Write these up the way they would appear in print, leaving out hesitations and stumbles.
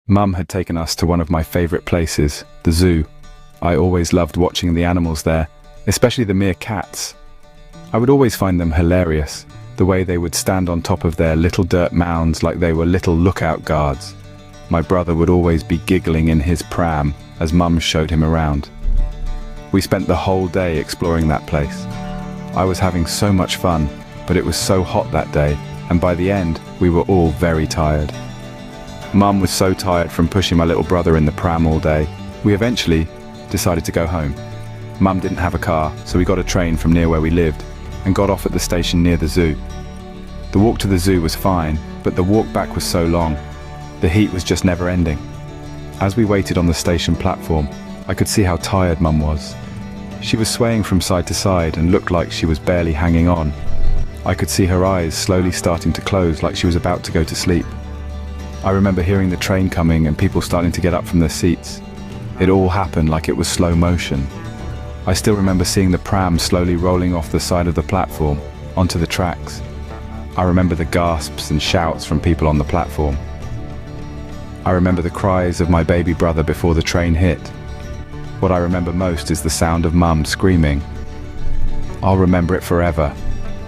Mum had taken us to one of my favorite places, the zoo. I always loved watching the animals there, especially the meerkats. I would always find them hilarious, the way they would stand on top of their little dirt mounds like they were little lookout guards. My brother would always be giggling in his pram as Mum showed him around. We spent the whole day exploring that place. I was having so much fun, but it was so hot that day, and by the end, we were all very tired. Mum was so tired from pushing my little brother in the pram all day, we eventually decided to go home. Mum didn't have a car, so we got a train from near where we lived and got off at the station near the zoo. The walk to the zoo was fine, but the walk back was so long. The heat was just never ending. As we waited on the station platform, I could see how tired Mum was. She was swaying from side to side and looked like she was barely hanging on. I could see her eyes slowly starting to close like she was about to go to sleep. I remember hearing the train coming and people starting to get up from their seats. It all happened like it was slow motion. I still remember seeing the pram slowly rolling off the side of the platform onto the tracks. I remember the gasps and shouts from people on the platform. I remember the cries of my baby brother before the train hit. What I remember most is the sound of Mum screaming. I'll remember it forever.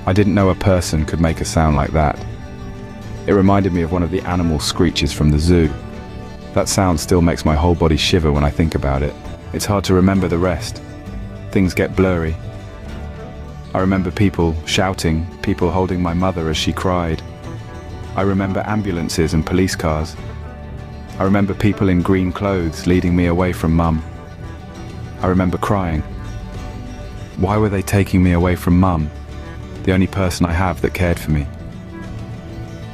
I didn't know a person could make a sound like that. It reminded me of one of the animal screeches from the zoo. That sound still makes my whole body shiver when I think about it. It's hard to remember the rest. Things get blurry. I remember people shouting, people holding my mother as she cried. I remember ambulances and police cars. I remember people in green clothes leading me away from Mum. I remember crying. Why were they taking me away from Mum, the only person I have that cared for me?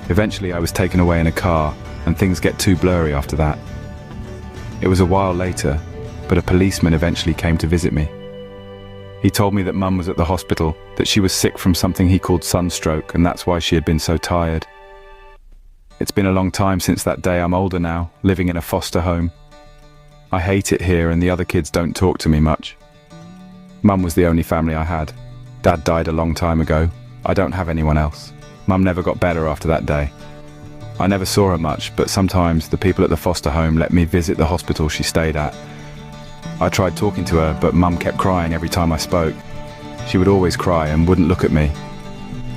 Eventually I was taken away in a car, and things get too blurry after that. It was a while later, but a policeman eventually came to visit me. He told me that Mum was at the hospital, that she was sick from something he called sunstroke, and that's why she had been so tired. It's been a long time since that day. I'm older now, living in a foster home. I hate it here and the other kids don't talk to me much. Mum was the only family I had. Dad died a long time ago. I don't have anyone else. Mum never got better after that day. I never saw her much, but sometimes the people at the foster home let me visit the hospital she stayed at. I tried talking to her, but Mum kept crying every time I spoke. She would always cry and wouldn't look at me.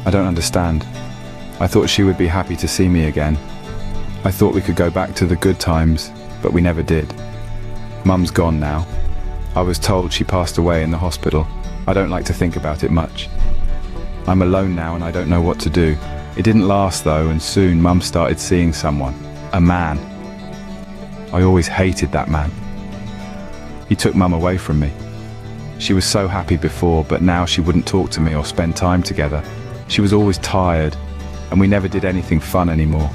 I don't understand. I thought she would be happy to see me again. I thought we could go back to the good times, but we never did. Mum's gone now. I was told she passed away in the hospital. I don't like to think about it much. I'm alone now and I don't know what to do. It didn't last though, and soon Mum started seeing someone. A man. I always hated that man. He took Mum away from me. She was so happy before, but now she wouldn't talk to me or spend time together. She was always tired, and we never did anything fun anymore.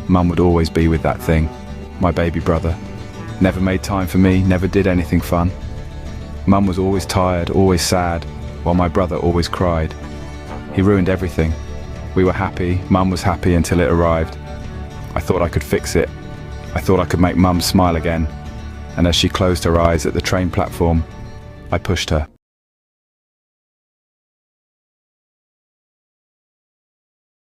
Mum would always be with that thing, my baby brother. Never made time for me, never did anything fun. Mum was always tired, always sad, while my brother always cried. He ruined everything. We were happy, Mum was happy until it arrived. I thought I could fix it. I thought I could make Mum smile again. And as she closed her eyes at the train platform, I pushed her.